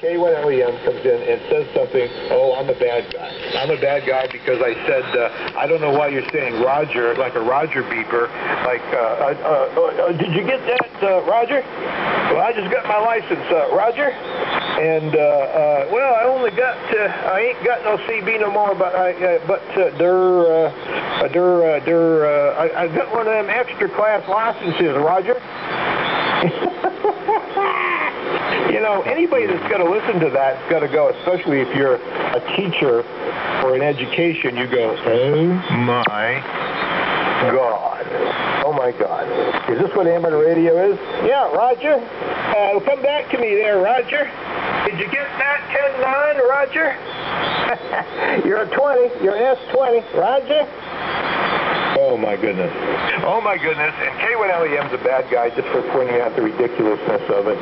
K1LEM comes in and says something, oh, I'm a bad guy. I'm a bad guy because I said, I don't know why you're saying Roger, like a Roger beeper, like, did you get that, Roger? Well, I just got my license, Roger. And, well, I ain't got no CB no more, but I got one of them extra class licenses, Roger. You know, anybody that's got to listen to that has got to go, especially if you're a teacher or in education, you go, oh my God. Oh my God. Is this what amateur radio is? Yeah, Roger. Come back to me there, Roger. Did you get that 10-9, Roger? You're a 20. You're an S20, Roger. Oh my goodness. Oh my goodness. And K1LEM's a bad guy just for pointing out the ridiculousness of it.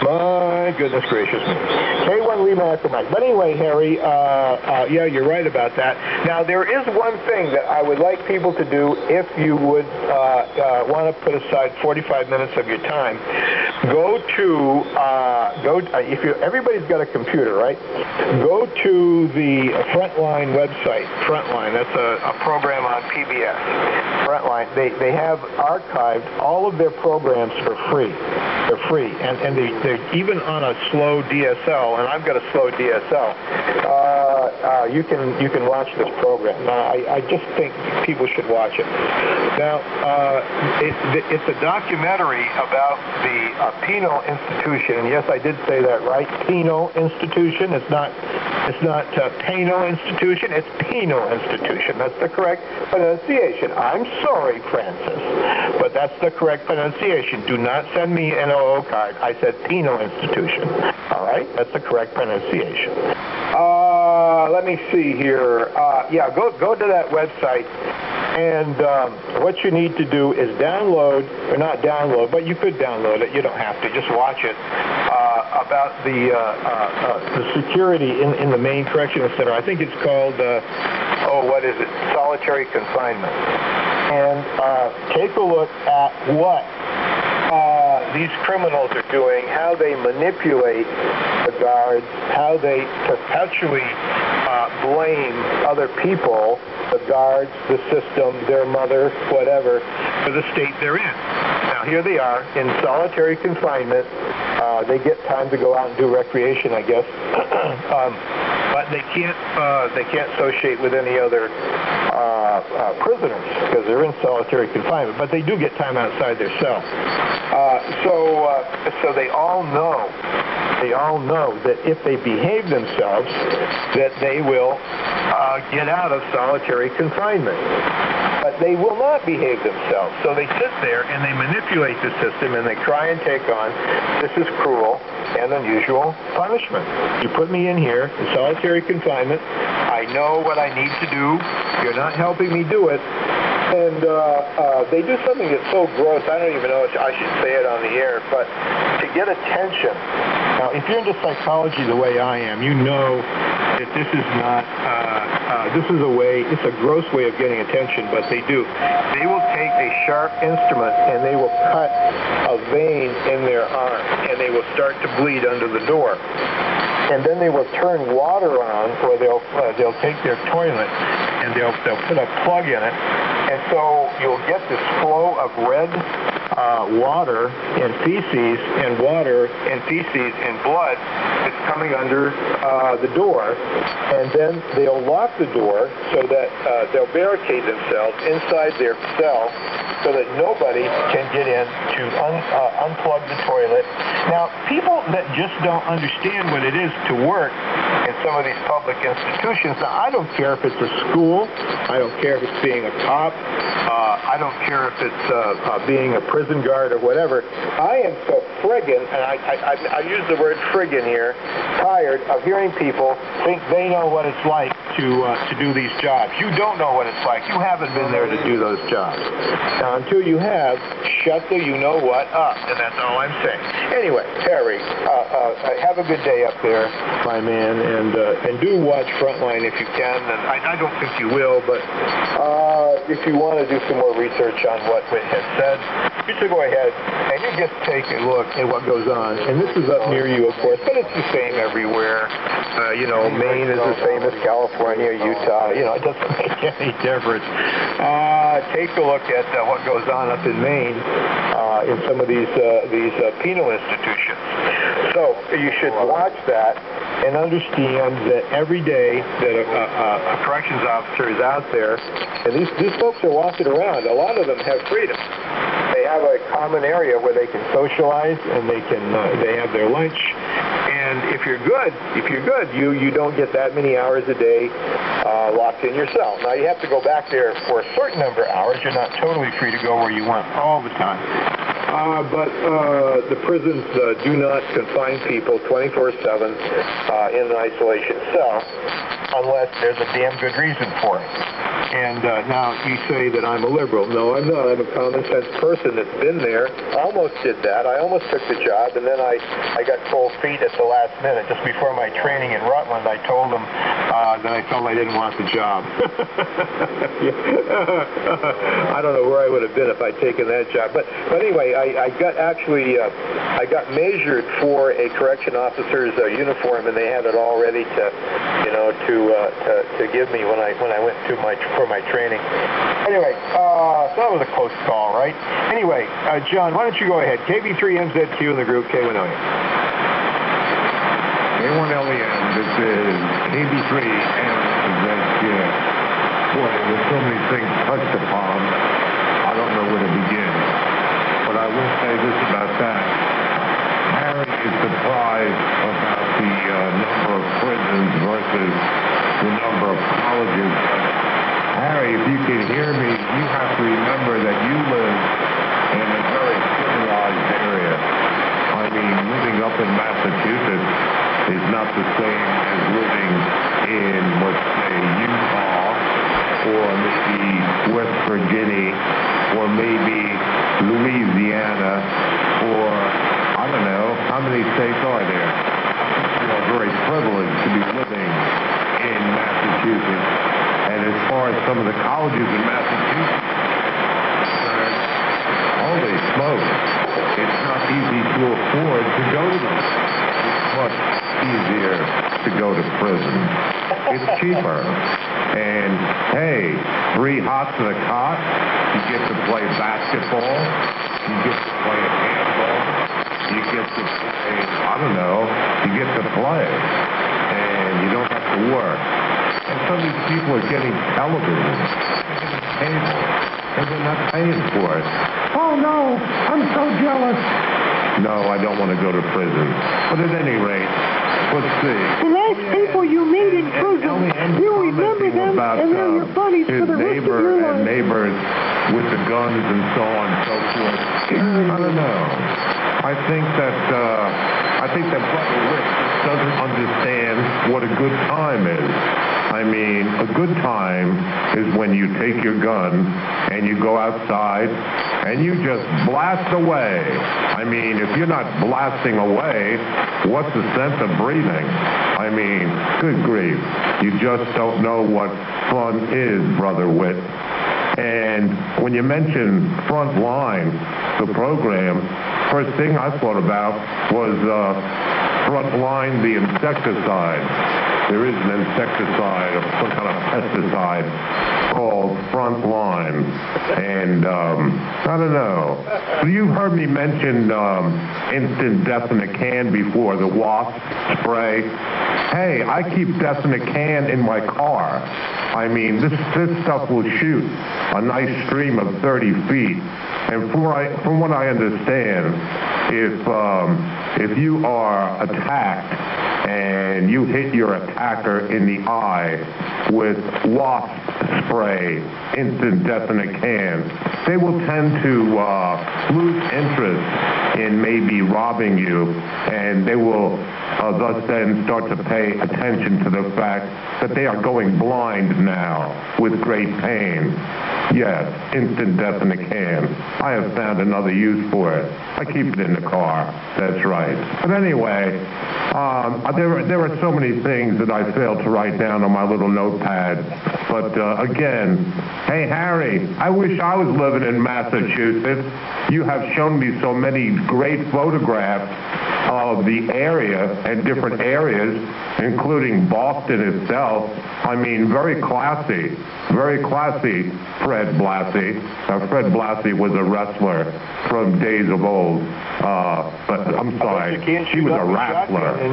My goodness gracious me. K1LEM after Mike. But anyway, Harry, yeah, you're right about that. Now, there is one thing that I would like people to do if you would want to put aside 45 minutes of your time. Everybody's got a computer, right? Go to the Frontline website. Frontline, that's a program on PBS. Frontline, they have archived all of their programs for free. They're free, and they're even on a slow DSL, and I've got a slow DSL. You can watch this program. I just think people should watch it. Now, it's a documentary about the Penal Institution, and yes, I did say that right. Penal Institution. It's not Penal Institution. It's Penal Institution. That's the correct pronunciation. I'm sorry, Francis, but that's the correct pronunciation. Do not send me an OO card. I said Penal Institution. All right, that's the correct pronunciation. Let me see here. Yeah, go to that website, and what you need to do is download, or not download, but you could download it. You don't have to. Just watch it. About the security in the main correctional center. I think it's called, what is it? Solitary confinement. And take a look at what these criminals are doing, how they manipulate the guards, how they perpetually blame other people, the guards, the system, their mother, whatever, for the state they're in. Now, here they are in solitary confinement. They get time to go out and do recreation, I guess, but they can't associate with any other prisoners because they're in solitary confinement. But they do get time outside their cell. So they all know. They all know that if they behave themselves, that they will get out of solitary confinement. But they will not behave themselves. So they sit there and they manipulate the system and they try and take on, this is cruel and unusual punishment. You put me in here in solitary confinement. I know what I need to do. You're not helping me do it. And they do something that's so gross, I don't even know if I should say it on the air, but to get attention. Now, if you're into psychology the way I am, you know that this is not, this is it's a gross way of getting attention, but they do. They will take a sharp instrument and they will cut a vein in their arm, and they will start to bleed under the door. And then they will turn water on, or they'll take their toilet and they'll put a plug in it, and so you'll get this flow of red water and feces and blood that's coming under the door, and then they'll lock the door so that they'll barricade themselves inside their cell so that nobody can get in to unplug the toilet. Now, people that just don't understand what it is to work in some of these public institutions, now I don't care if it's a school, I don't care if it's being a cop, I don't care if it's being a prison guard or whatever. I am so friggin', and I use the word friggin' here, tired of hearing people think they know what it's like to do these jobs. You don't know what it's like. You haven't been there to do those jobs. Now, until you have, shut the you-know-what up, and that's all I'm saying. Anyway, Harry, have a good day up there, my man, and do watch Frontline if you can, and I don't think you will, but if you want to do some more research on what Whit has said, you should go ahead and you just take a look at what goes on. And this is up near you, of course, but it's the same everywhere. Maine is the same as California, Utah. It doesn't make any difference. Take a look at what goes on up in Maine in some of these penal institutions. So you should watch that and understand that every day that a corrections officer is out there, and these folks are walking around, a lot of them have freedom. They have a common area where they can socialize and they have their lunch. And if you're good, you don't get that many hours a day locked in your cell. Now you have to go back there for a certain number of hours. You're not totally free to go where you want all the time. But the prisons do not confine people 24/7 in an isolation cell unless there's a damn good reason for it. And now you say that I'm a liberal. No, I'm not. I'm a common sense person that's been there. Almost did that. I almost took the job, and then I got cold feet at the last minute. Just before my training in Rutland, I told them that I felt I didn't want the job. I don't know where I would have been if I'd taken that job. But anyway, I got measured for a correction officer's uniform, and they had it all ready to give me when I went to for my training. Anyway, so that was a close call, right? Anyway, John, why don't you go ahead? KB3MZQ in the group K1LEM. K1LEM, this is KB3MZQ. Boy, there's so many things touched upon, I don't know where to begin. But I will say this about that. Harry is surprised about the number of prisons versus the number of colleges. Harry, if you can hear me, you have to remember that you live in a very civilized area. I mean, living up in Massachusetts is not the same as living in, let's say, Utah, or maybe West Virginia, or maybe Louisiana, or I don't know, how many states are there? You are very privileged to be living in Massachusetts. And as far as some of the colleges in Massachusetts, holy smoke, it's not easy to afford to go to them. It's much easier to go to prison. It's cheaper. And hey, 3 hots and a cot, you get to play basketball, you get to play handball, you get to play, I don't know, you get to play, and you don't have to work. And some of these people are getting television, cable, and they're not paying for it. Oh no, I'm so jealous. No, I don't want to go to prison. But at any rate, let's see. And those people you meet in prison, you remember them, and they're your buddies for the rest of your life. And neighbors with the guns and so on and so forth. I don't know. I think that Brother Witt doesn't understand what a good time is. I mean, a good time is when you take your gun and you go outside and you just blast away. I mean, if you're not blasting away, what's the sense of breathing? I mean, good grief. You just don't know what fun is, Brother Witt. And when you mention Frontline, the program, first thing I thought about was Frontline, the insecticide. There is an insecticide, or some kind of pesticide called Frontline. And I don't know. You've heard me mention instant death in a can before, the wasp spray. Hey, I keep death in a can in my car. I mean, this stuff will shoot a nice stream of 30 feet. And from what I understand, if you are attacked and you hit your attacker in the eye with wasp spray, instant death in a can, they will tend to lose interest in maybe robbing you, and they will thus then start to pay attention to the fact that they are going blind now with great pain. Yes, instant death in a can. I have found another use for it. I keep it in the car. That's right. But anyway, there are so many things that I failed to write down on my little notepad. But again, hey Harry, I wish I was living in Massachusetts. You have shown me so many great photographs of the area and different areas, including Boston itself. I mean, very classy, Fred Blassie. Fred Blassie was a wrestler from days of old. But I'm sorry, he was a wrestler. In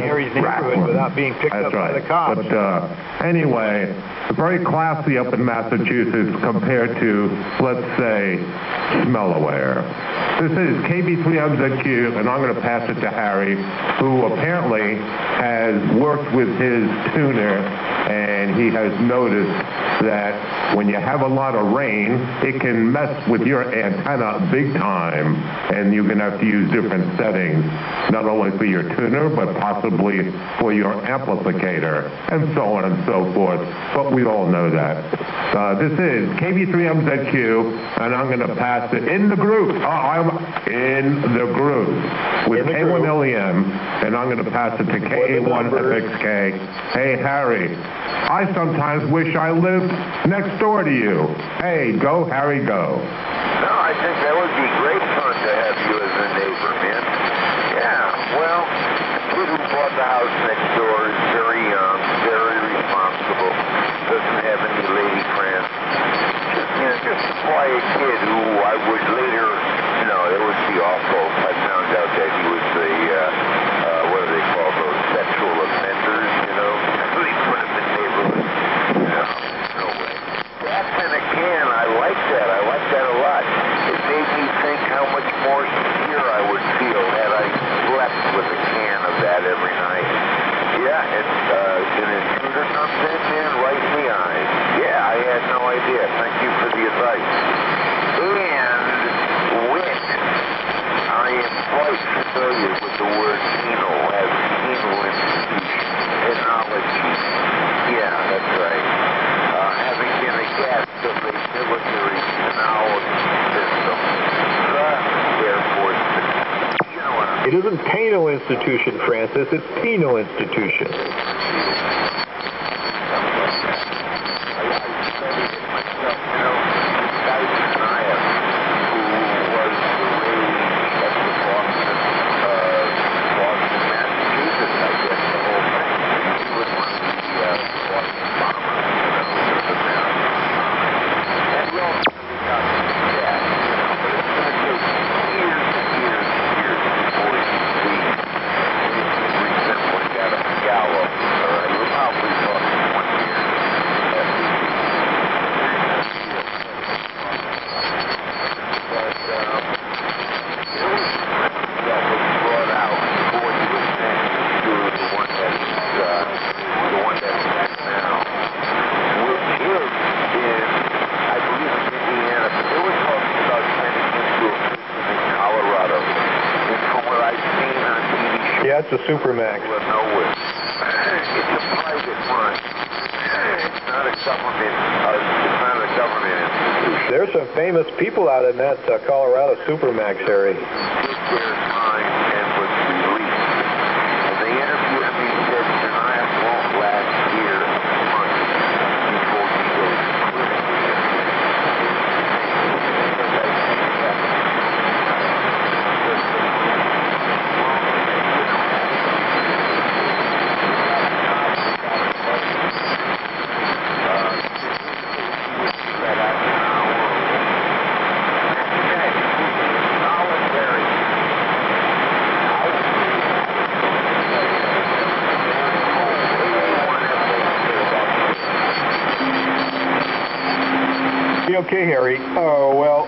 Harry's neighborhood without being picked up by the cops. But anyway, very classy up in Massachusetts compared to, let's say, Delaware. This is KB3MZQ, and I'm going to pass it to Harry, who apparently has worked with his tuner, and he has noticed that when you have a lot of rain, it can mess with your antenna big time, and you're going to have to use different settings, not only for your tuner, but possibly for your amplificator, and so on and so forth. But we all know that. This is KB3MZQ, and I'm going to pass it in the group. I'm in the group with K1LEM, and I'm going to pass it to K1FXK. Hey, Harry, I sometimes wish I lived next door to you. Hey, go, Harry, go. No, I think that would be great fun to have you as a neighbor, man. Yeah, well, the kid who bought the house next door is very young, very responsible, doesn't have any lady friends. Just a quiet kid who I would later, it would be awful. I found out that he was what do they call those, sexual offenders, They put him in neighborhoods. No way. That's in a can. I like that. I like that a lot. It made me think how much more secure I would feel had I slept with a can of that every night. Yeah, an intruder comes in, man, right in the eye. Yeah, I had no idea. Thank you for the advice. And with, I am quite familiar with the word penal as penal institution, penology. Yeah, that's right. Having been a guest of a military penal system, the Air Force, It isn't penal institution, Francis. It's penal institution. It's a Supermax. It's a private one. It's not a government institution. There's some famous people out in that Colorado Supermax, Harry. Did their time and was released. And they interviewed him. He said Shania won't last here a month before he goes Okay, Harry. Oh, well,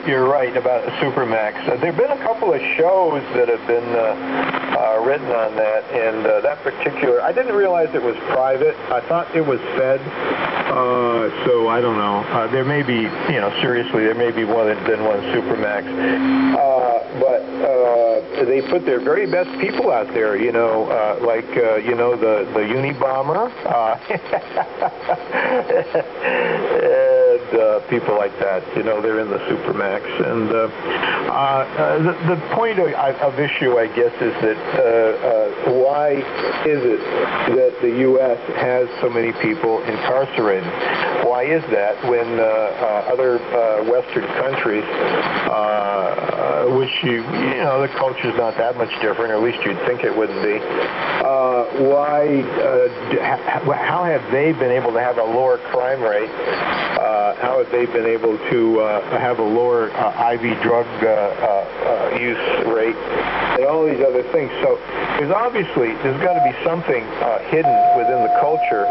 you're right about Supermax. There have been a couple of shows that have been written on that, and that particular, I didn't realize it was private. I thought it was fed, so I don't know. There may be, seriously, there may be more than one Supermax. But they put their very best people out there, like, the Unabomber. people like that. You know, they're in the supermax. And the point of issue, I guess, is that why is it that the U.S. has so many people incarcerated? Why is that when other Western countries, which you know, the culture's not that much different, or at least you'd think it wouldn't be. How have they been able to have a lower crime rate? How have they been able to have a lower IV drug use rate? And all these other things. So there's got to be something hidden within the culture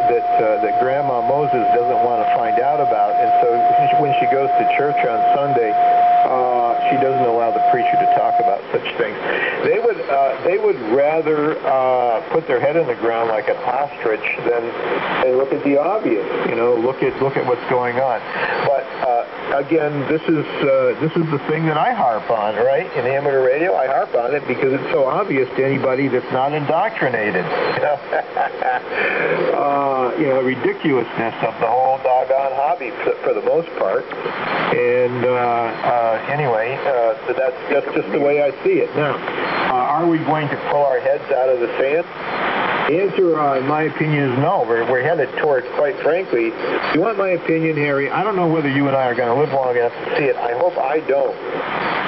that Grandma Moses doesn't want to find out about. And so when she goes to church on Sunday, she doesn't allow the preacher to talk about such things. They would rather put their head in the ground like an ostrich than look at the obvious. You know, look at what's going on. But again, this is the thing that I harp on, right? In amateur radio, I harp on it because it's so obvious to anybody that's not indoctrinated. You know, ridiculousness of the whole doggone hobby for the most part. And anyway, that's just the way I see it. Now, are we going to pull our heads out of the sand? The answer, in my opinion, is no. We're headed towards, quite frankly, if you want my opinion, Harry, I don't know whether you and I are going to live long enough to see it. I hope I don't.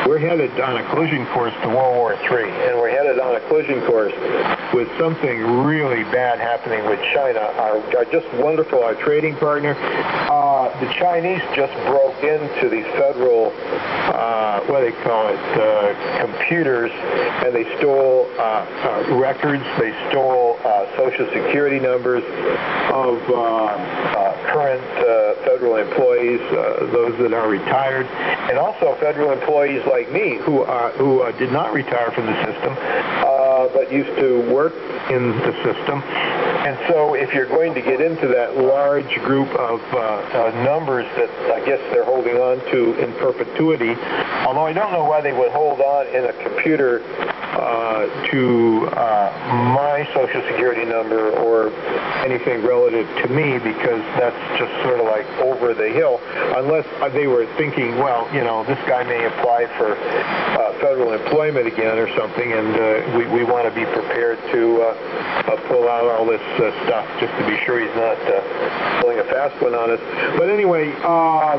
We're headed on a collision course to World War III, and we're headed on a collision course with something really bad happening with China. Our just wonderful, our trading partner. The Chinese just broke into these federal, what do they call it, computers, and they stole records. They stole Social Security numbers of current federal employees, those that are retired, and also federal employees like me who did not retire from the system, but used to work in the system. And so if you're going to get into that large group of numbers that I guess they're holding on to in perpetuity, although I don't know why they would hold on in a computer to my Social Security number or anything relative to me, because that's just sort of like over the hill, unless they were thinking, well, you know, this guy may apply for federal employment again or something, and we want to be prepared to pull out all this stuff just to be sure he's not pulling a fast one on us. But anyway,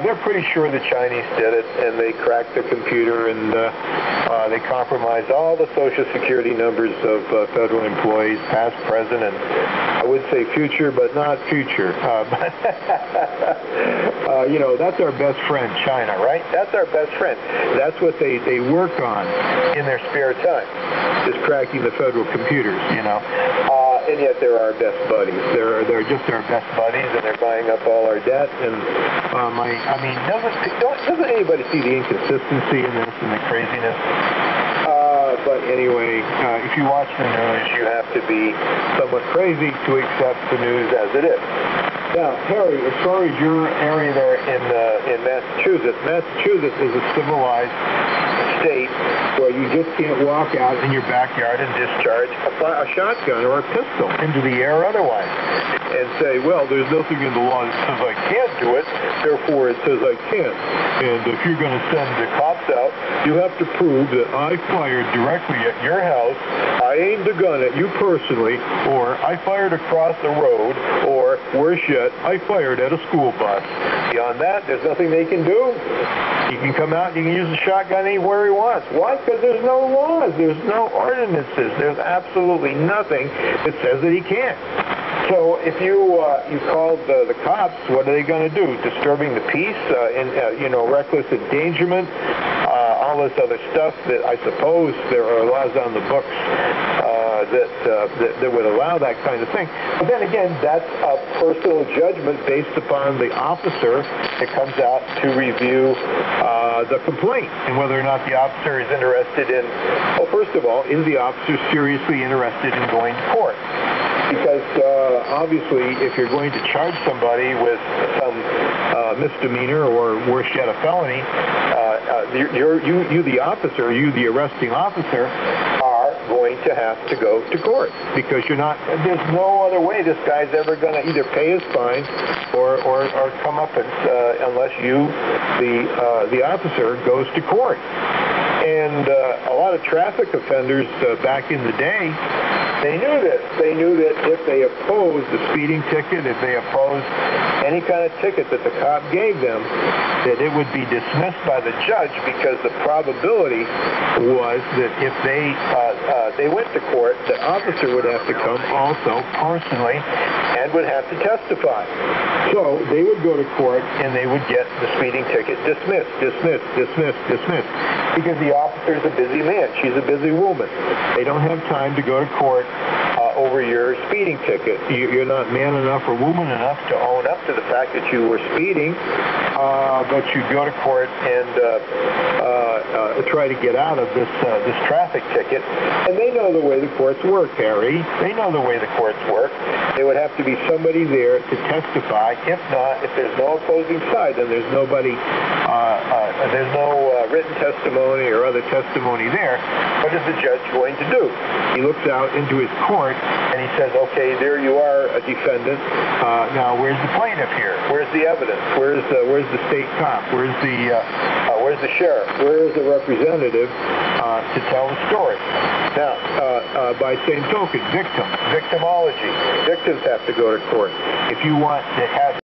they're pretty sure the Chinese did it, and they cracked the computer, and they compromised all the Social Security numbers of federal employees, past, present, and I would say future, but not future. You know, that's our best friend, China, right? That's our best friend. That's what they work on in their spare time, is cracking the federal computers, you know. And yet they're our best buddies. They're just our best buddies, and they're buying up all our debt. And doesn't anybody see the inconsistency in this and the craziness? But anyway, if you watch the news, you have to be somewhat crazy to accept the news as it is. Now, Harry, as far as your area there in Massachusetts is a civilized state where you just can't walk out in your backyard and discharge a shotgun or a pistol into the air otherwise and say, well, there's nothing in the law that says I can't do it, therefore it says I can't. And if you're going to send the cops out, you have to prove that I fired directly at your house, I aimed a gun at you personally, or I fired across the road, or worse yet, I fired at a school bus. Beyond that, there's nothing they can do. He can come out and you can use a shotgun anywhere he wants. Why? Because there's no laws. There's no ordinances. There's absolutely nothing that says that he can't. So if you called the cops, what are they going to do? Disturbing the peace, reckless endangerment, all this other stuff that I suppose there are laws on the books that would allow that kind of thing. But then again, that's a personal judgment based upon the officer that comes out to review the complaint and whether or not the officer is interested in, well, first of all, is the officer seriously interested in going to court? Because obviously, if you're going to charge somebody with some misdemeanor or worse yet, a felony, you the officer, you the arresting officer, are going going to have to go to court because there's no other way this guy's ever going to either pay his fine or come up unless the officer goes to court. And a lot of traffic offenders back in the day, they knew this. They knew that if they opposed the speeding ticket, if they opposed any kind of ticket that the cop gave them, that it would be dismissed by the judge because the probability was that if they went to court, the officer would have to come also personally and would have to testify. So they would go to court and they would get the speeding ticket dismissed, because the officer's a busy man. She's a busy woman. They don't have time to go to court over your speeding ticket. You're not man enough or woman enough to own up to the fact that you were speeding, but you go to court and try to get out of this traffic ticket. And they know the way the courts work, Harry. They know the way the courts work. There would have to be somebody there to testify. If not, if there's no opposing side, then there's nobody, there's no written testimony or other testimony there. What is the judge going to do? He looks out into his court and he says, okay, there you are, a defendant. Now, where's the plaintiff here? Where's the evidence? Where's the state cop? Where's the sheriff? Where is the representative to tell the story? Now, by same token, victimology. Victims have to go to court. If you want to have